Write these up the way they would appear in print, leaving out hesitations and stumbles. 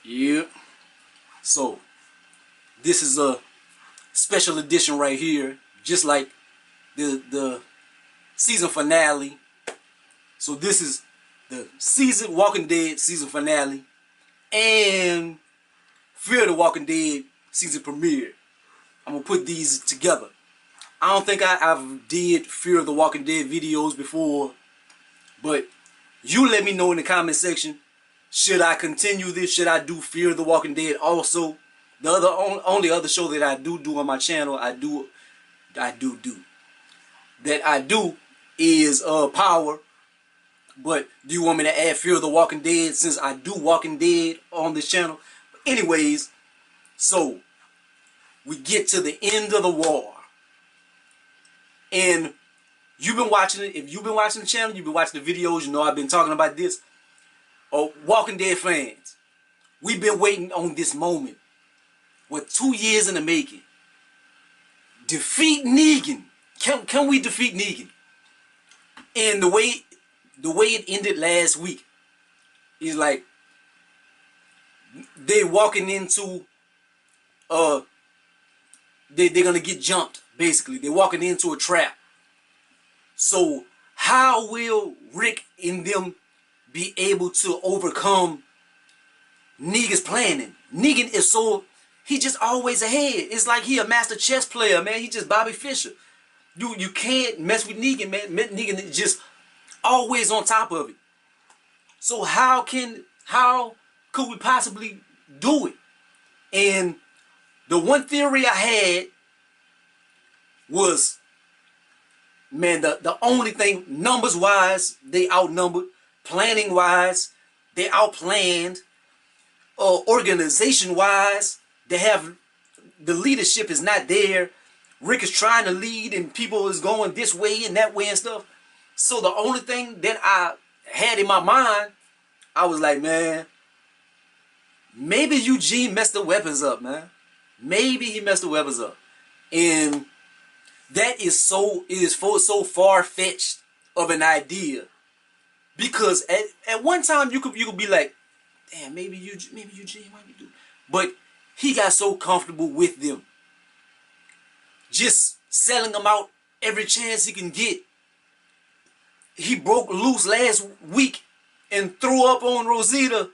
Yeah. So this is a special edition right here, just like the season finale. So this is the Walking Dead season finale and Fear the Walking Dead season premiere. I'm gonna put these together. I don't think I've did Fear the Walking Dead videos before, but you let me know in the comment section. Should I continue this? Should I do Fear the Walking Dead also? The only other show that I do on my channel, I do is Power. But do you want me to add Fear the Walking Dead since I do Walking Dead on this channel? But anyways, so we get to the end of the war. And you've been watching it. If you've been watching the channel, you've been watching the videos, you know I've been talking about this. Oh, Walking Dead fans, we've been waiting on this moment. We're 2 years in the making. Defeat Negan. Can we defeat Negan? And the way it ended last week is like they walking into they're gonna get jumped. Basically, they're walking into a trap. So how will Rick and them be able to overcome Negan's planning? Negan is he just always ahead. It's like he a master chess player, man. He just Bobby Fischer. You can't mess with Negan, man. Negan is just always on top of it. So how could we possibly do it? And the one theory I had was, man, the only thing, numbers wise, they outnumbered. Planning wise, they outplanned. Organization wise, the leadership is not there. Rick is trying to lead and people is going this way and that way and stuff. So the only thing that I had in my mind, I was like, man, maybe Eugene messed the weapons up, man. Maybe he messed the weapons up. And that is so far-fetched of an idea. Because at one time you could be like, damn, maybe Eugene might be doing. But he got so comfortable with them, just selling them out every chance he can get. He broke loose last week and threw up on Rosita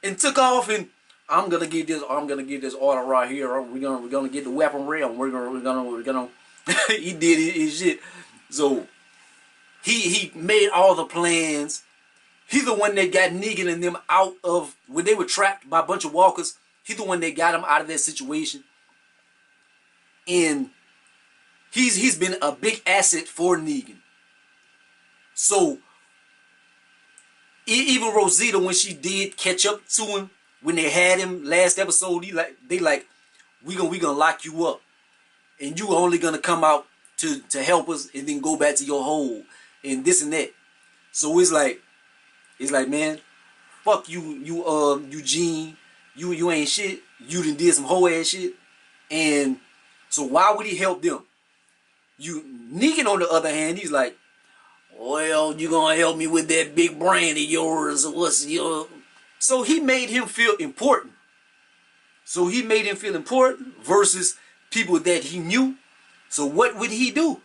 and took off, and I'm gonna get this order right here. We're gonna get the weapon realm. We're gonna he did his shit. So he made all the plans. He's the one that got Negan and them out of when they were trapped by a bunch of walkers. He's the one that got them out of that situation. And he's been a big asset for Negan. So even Rosita, when she did catch up to him, when they had him last episode, we gonna lock you up, and you only gonna come out to help us, and then go back to your hole, and this and that. So it's like, man, fuck you, Eugene, you ain't shit. You done did some whole ass shit, and so why would he help them? Negan, on the other hand, he's like, well, you gonna help me with that big brain of yours, or what's your... So he made him feel important. Versus people that he knew. So what would he do?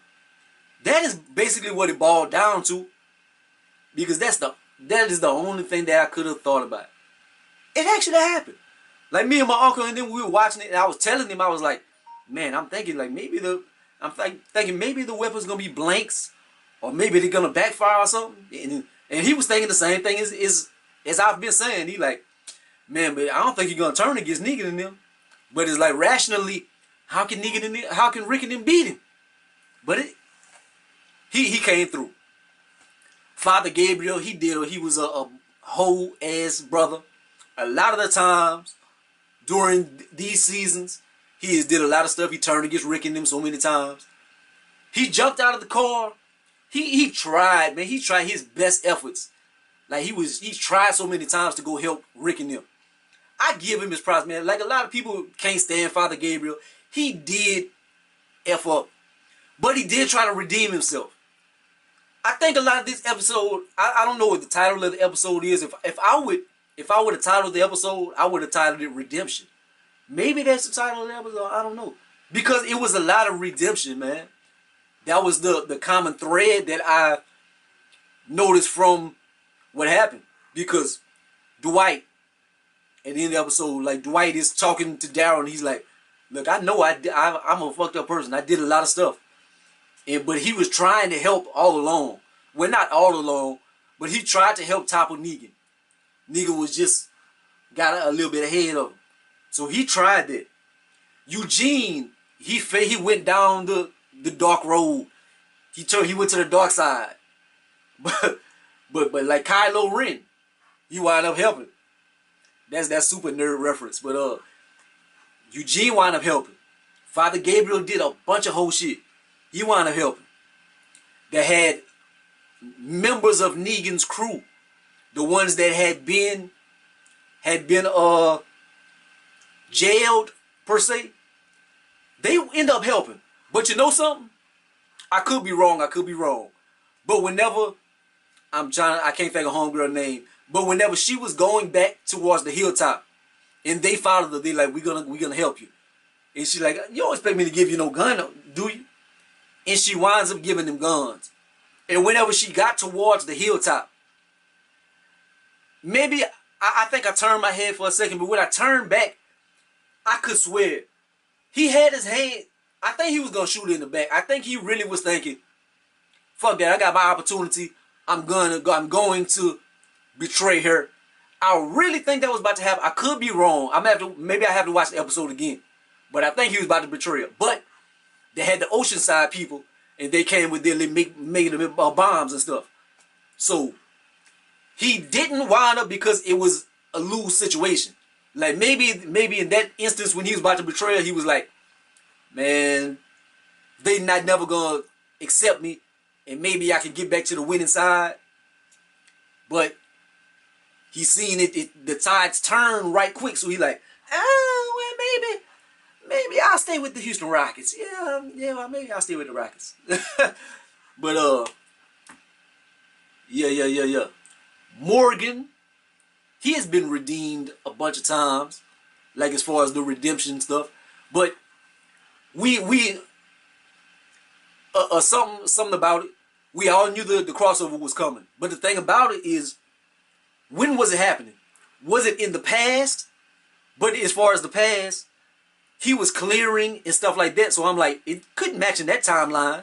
That is basically what it boiled down to. Because that is the only thing that I could have thought about. It actually happened. Like me and my uncle, and then we were watching it, and I was telling him, I was like, man, I'm thinking like maybe the weapon's gonna be blanks, or maybe they're gonna backfire or something. And he was thinking the same thing as I've been saying. He like, man, but I don't think you're gonna turn against Negan and them. But it's like, rationally, how can Rick and them beat him? But he came through. Father Gabriel, he was a whole ass brother. A lot of the times during these seasons, he has did a lot of stuff. He turned against Rick and them so many times. He jumped out of the car. He tried, man. He tried his best efforts. Like he tried so many times to go help Rick and them. I give him his props, man. Like a lot of people can't stand Father Gabriel. He did F up. But he did try to redeem himself. I think a lot of this episode, I don't know what the title of the episode is. If if I would have titled the episode, I would have titled it Redemption. Maybe that's the title of the episode. I don't know. Because it was a lot of redemption, man. That was the common thread that I noticed from what happened. Because Dwight, at the end of the episode, like Dwight is talking to Daryl and he's like, look, I know I'm a fucked up person. I did a lot of stuff. But he was trying to help all along. Well, not all along, but he tried to help topple Negan. Negan was just got a little bit ahead of him. So he tried that. Eugene, he went down the dark road. He went to the dark side. But like Kylo Ren, he wound up helping. That's that super nerd reference. But Eugene wound up helping. Father Gabriel did a bunch of whole shit. He wound up helping. That had members of Negan's crew, the ones that had been jailed per se, they end up helping. But you know something? I could be wrong. But whenever I can't think of homegirl name. But whenever she was going back towards the hilltop, and they followed her, they like, we're gonna help you. And she like, you don't expect me to give you no gun, do you? And she winds up giving them guns. And whenever she got towards the hilltop, maybe I think I turned my head for a second, but when I turned back, I could swear he had his hand. I think he was gonna shoot her in the back. I think he really was thinking, fuck that, I got my opportunity. I'm going to betray her. I really think that was about to happen. I could be wrong. Maybe I have to watch the episode again. But I think he was about to betray her. But they had the Oceanside people, and they came with their making bombs and stuff. So he didn't wind up because it was a lose situation. Like maybe in that instance when he was about to betray her, he was like, man, they not never gonna accept me, and maybe I can get back to the winning side. But he seen the tides turn right quick, so he like, well, maybe I'll stay with the Houston Rockets. Yeah, well, maybe I'll stay with the Rockets. But yeah. Morgan, he has been redeemed a bunch of times, like as far as the redemption stuff. But something about it. We all knew the crossover was coming. But the thing about it is, when was it happening? Was it in the past? But as far as the past, he was clearing and stuff like that. So I'm like, it couldn't match in that timeline.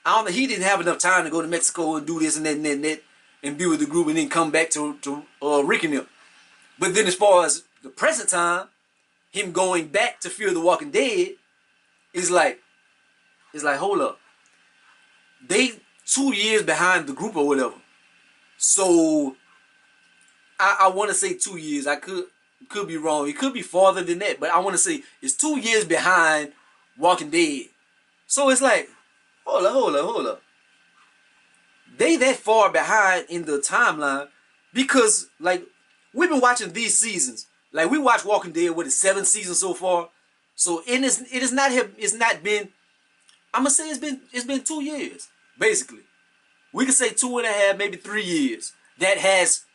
I don't know. He didn't have enough time to go to Mexico and do this and that and be with the group and then come back to Rick and them. But then as far as the present time, him going back to Fear the Walking Dead is like, hold up. They 2 years behind the group or whatever. So I want to say 2 years. I could be wrong. It could be farther than that, but I want to say it's 2 years behind Walking Dead. So it's like, hold up. They that far behind in the timeline because like we've been watching these seasons. Like we watched Walking Dead with 7 seasons so far. So it's not been. I'm gonna say it's been 2 years basically. We could say 2.5, maybe 3 years that has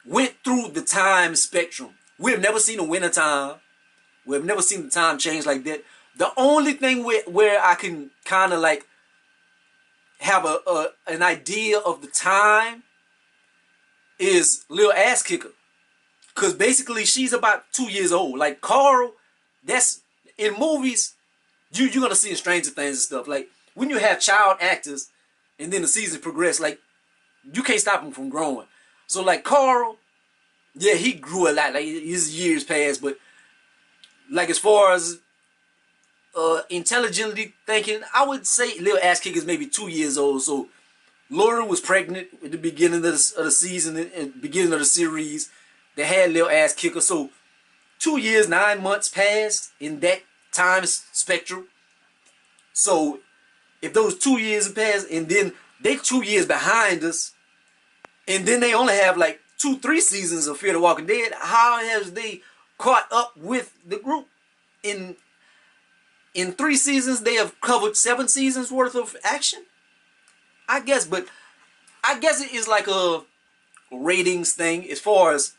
went through the time spectrum. We have never seen a winter time. We have never seen the time change like that. The only thing where I can kind of like have an idea of the time is Lil Ass Kicker. Because basically she's about 2 years old. Like Carl, that's in movies, you're going to see in Stranger Things and stuff. Like when you have child actors and then the season progress, like you can't stop them from growing. So like Carl, yeah, he grew a lot. Like his years passed, but like as far as intelligently thinking, I would say Lil Ass Kicker is maybe 2 years old. So Laura was pregnant at the beginning of the season, and beginning of the series. They had Lil Ass Kicker. So 2 years, 9 months passed in that time spectrum. So if those 2 years have passed, and then they 2 years behind us, and then they only have like 2-3 seasons of Fear the Walking Dead, how have they caught up with the group? In 3 seasons, they have covered 7 seasons worth of action, I guess. But I guess it is like ratings thing, as far as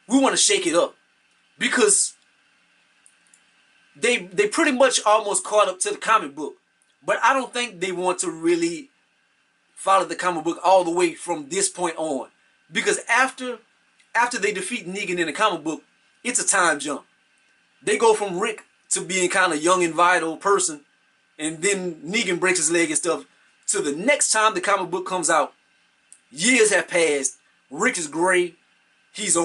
we want to shake it up, because they pretty much almost caught up to the comic book, but I don't think they want to really follow the comic book all the way from this point on, because after they defeat Negan in the comic book, it's a time jump. They go from Rick to being kind of young and vital person, and then Negan breaks his leg and stuff, to the next time the comic book comes out. Years have passed. Rick is gray. He's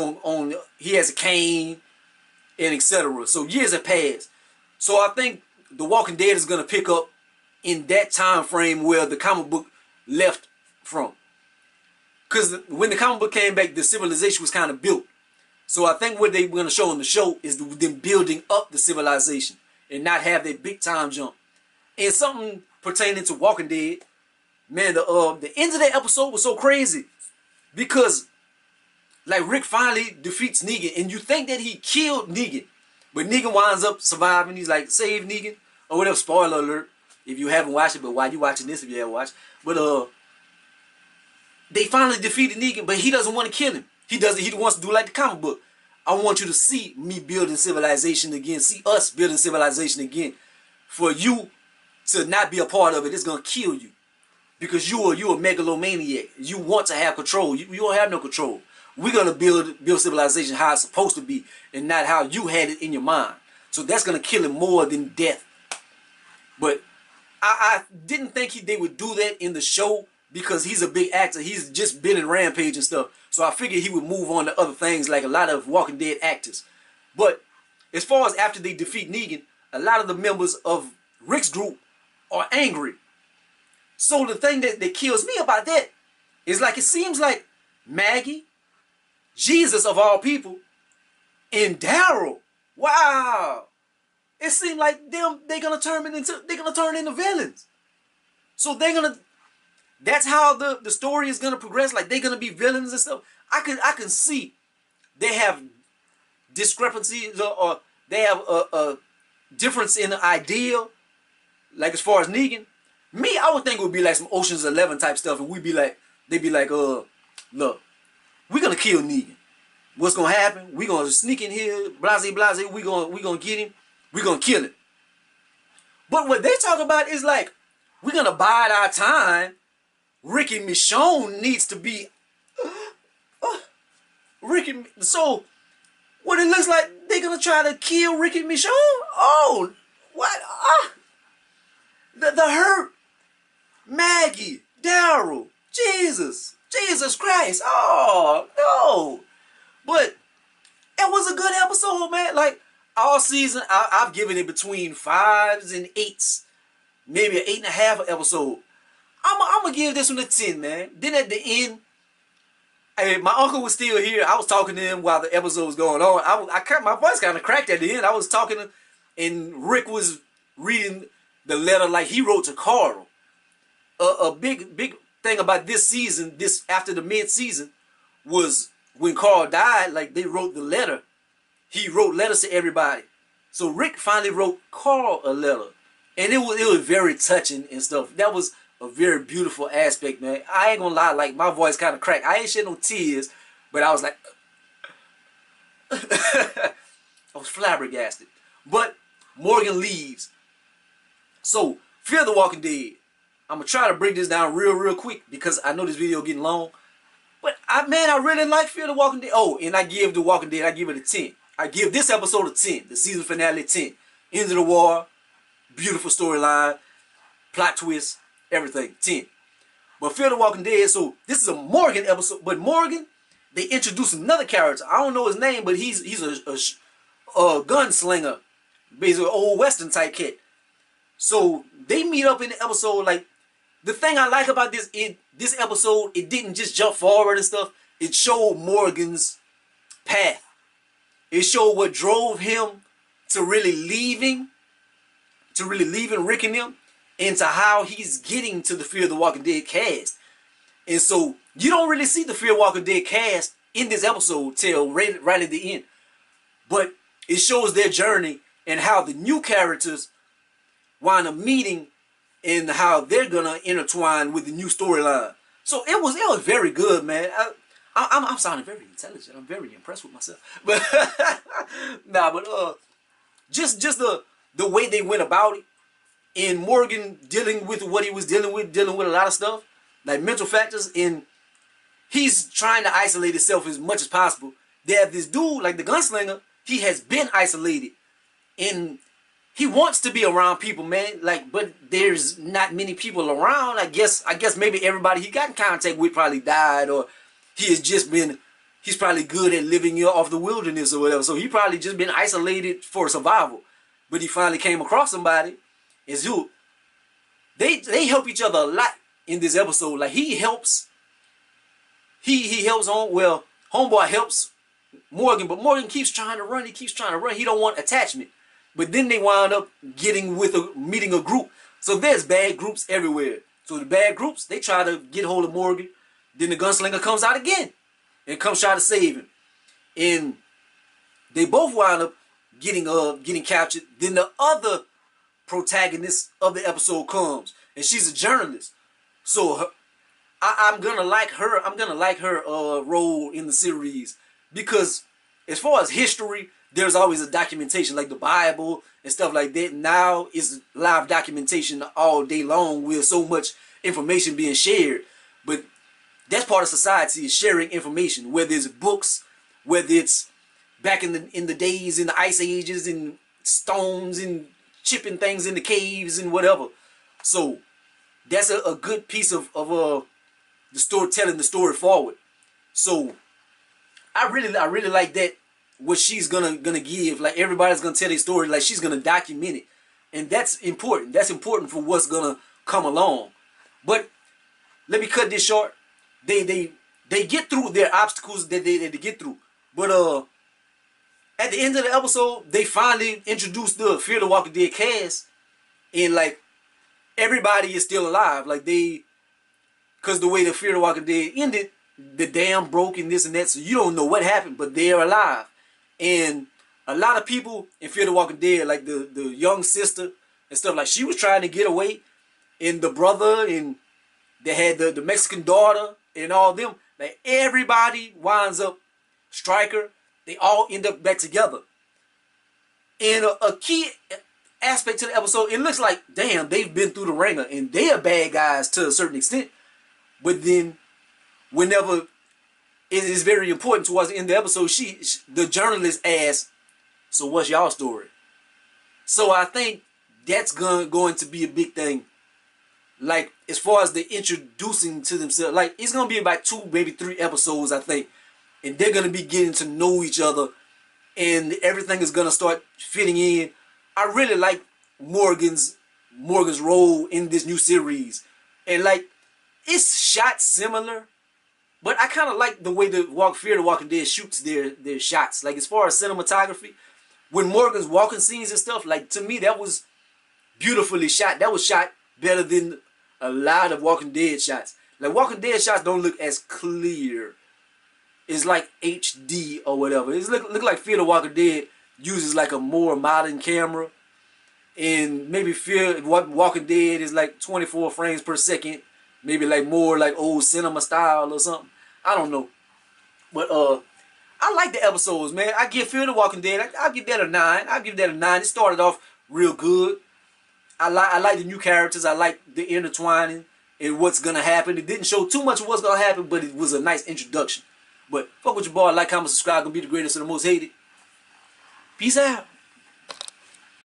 he has a cane, and etc. So years have passed. So I think The Walking Dead is going to pick up in that time frame where the comic book left from. Because when the comic book came back, the civilization was kind of built. So I think what they're going to show in the show is them building up the civilization and not have that big time jump. And something pertaining to Walking Dead, man, the end of that episode was so crazy, because like Rick finally defeats Negan, and you think that he killed Negan, but Negan winds up surviving. He's like, save Negan or whatever. Spoiler alert if you haven't watched it, but why you watching this if you haven't watched? But they finally defeated Negan, but he doesn't want to kill him. He wants to do like the comic book. I want you to see me building civilization again, see us building civilization again. For you to not be a part of it, it's gonna kill you, because you a megalomaniac. You want to have control. You don't have no control. We're gonna build civilization how it's supposed to be, and not how you had it in your mind. So that's gonna kill him more than death. But I didn't think they would do that in the show, because he's a big actor. He's just been in Rampage and stuff. So I figured he would move on to other things like a lot of Walking Dead actors. But as far as after they defeat Negan, a lot of the members of Rick's group are angry. So the thing that kills me about that is, like, it seems like Maggie, Jesus of all people, and Daryl, wow, it seemed like they're gonna turn into villains. So that's how the story is gonna progress. Like, they're gonna be villains and stuff. I can see they have discrepancies, or they have a difference in the ideal. Like, as far as Negan, me, I would think it would be like some Ocean's 11 type stuff, and they'd be like, look, we're gonna kill Negan. What's gonna happen? We're gonna sneak in here, blase blase. We gonna get him. We're gonna kill him. But what they talk about is like, we're gonna bide our time. Rick and Michonne needs to be so what it looks like, they're gonna try to kill Rick and Michonne. Oh, what? The hurt, Maggie, Daryl, Jesus Christ. Oh no! But it was a good episode, man. Like, all season, I've given it between 5s and 8s, maybe an 8.5 episode. I'm gonna give this one a 10, man. Then at the end, my uncle was still here. I was talking to him while the episode was going on. My voice kind of cracked at the end. I was talking to, and Rick was reading the letter like he wrote to Carl. A big thing about this season, after the mid-season, was when Carl died. Like, they wrote the letter. He wrote letters to everybody. So Rick finally wrote Carl a letter, and it was very touching and stuff. That was a very beautiful aspect, man. I ain't gonna lie, like, my voice kind of cracked. I ain't shed no tears, but I was like, I was flabbergasted. But Morgan leaves. So, Fear the Walking Dead. I'm gonna try to break this down real quick, because I know this video getting long. But I really like Fear the Walking Dead. Oh, and I give The Walking Dead, I give it a 10. I give this episode a 10. The season finale 10. End of the war. Beautiful storyline. Plot twist. Everything. 10. But Fear the Walking Dead, so this is a Morgan episode. But Morgan, they introduced another character. I don't know his name, but he's a gunslinger. Basically an old Western type kid. So they meet up in the episode. Like, the thing I like about this episode, it didn't just jump forward and stuff. It showed Morgan's path. It showed what drove him to really leaving Rick and them, into how he's getting to the Fear the Walking Dead cast. And so you don't really see the Fear Walking Dead cast in this episode till right at the end. But it shows their journey and how the new characters wind up meeting and how they're gonna intertwine with the new storyline. So it was very good, man. I'm sounding very intelligent. I'm very impressed with myself. But nah, but just the way they went about it, and Morgan dealing with what he was dealing with a lot of stuff, like mental factors, and he's trying to isolate himself as much as possible. They have this dude, like the gunslinger, he has been isolated, and he wants to be around people, man. Like, but there's not many people around. I guess maybe everybody he got in contact with probably died, or he has just been. He's probably good at living off the wilderness or whatever. So he probably just been isolated for survival. But he finally came across somebody. It's who they help each other a lot in this episode. Like he helps. He helps on. Well, homeboy helps Morgan, but Morgan keeps trying to run. He keeps trying to run. He don't want attachment. But then they wind up meeting a group. So there's bad groups everywhere. So the bad groups, they try to get hold of Morgan. Then the gunslinger comes out again and comes try to save him. And they both wind up getting captured. Then the other protagonist of the episode comes, and she's a journalist. So I'm gonna like her. I'm gonna like her role in the series because as far as history, there's always a documentation like the Bible and stuff like that. Now it's live documentation all day long with so much information being shared. But that's part of society, is sharing information, whether it's books, whether it's back in the days in the ice ages and stones and chipping things in the caves and whatever. So that's a good piece of the story, telling the story forward. So I really like that. What she's gonna give, like everybody's gonna tell their story, like she's gonna document it, and that's important. That's important for what's gonna come along. But let me cut this short. They get through their obstacles that they get through. But at the end of the episode, they finally introduced the Fear the Walking Dead cast, and like everybody is still alive. Like because the way the Fear the Walking Dead ended, the dam broke and this and that, so you don't know what happened, but they're alive. And a lot of people in Fear the Walking Dead, like the young sister and stuff, like she was trying to get away, and the brother, and they had the Mexican daughter and all them. Like everybody winds up, Stryker, they all end up back together. And a key aspect to the episode, it looks like, damn, they've been through the ringer and they are bad guys to a certain extent. But then whenever it is very important towards the end of the episode, the journalist asks, so what's y'all story? So I think that's going to be a big thing. Like, as far as the introducing to themselves, like, it's going to be about 2, maybe 3 episodes, I think. And they're going to be getting to know each other. And everything is going to start fitting in. I really like Morgan's role in this new series. And, like, it's shot similar. But I kind of like the way Fear the Walking Dead shoots their shots. Like, as far as cinematography, when Morgan's walking scenes and stuff, like, to me, that was beautifully shot. That was shot better than a lot of Walking Dead shots. Like, Walking Dead shots don't look as clear. It's like HD or whatever. It look like Fear the Walking Dead uses, like, a more modern camera. And maybe Fear Walking Dead is, like, 24 frames per second. Maybe like more like old cinema style or something. I don't know. But I like the episodes, man. I give Fear the Walking Dead, I'll give that a 9. I'll give that a 9. It started off real good. I like the new characters. I like the intertwining and what's gonna happen. It didn't show too much of what's gonna happen, but it was a nice introduction. But fuck with your boy, like, comment, subscribe, gonna be the greatest and the most hated. Peace out.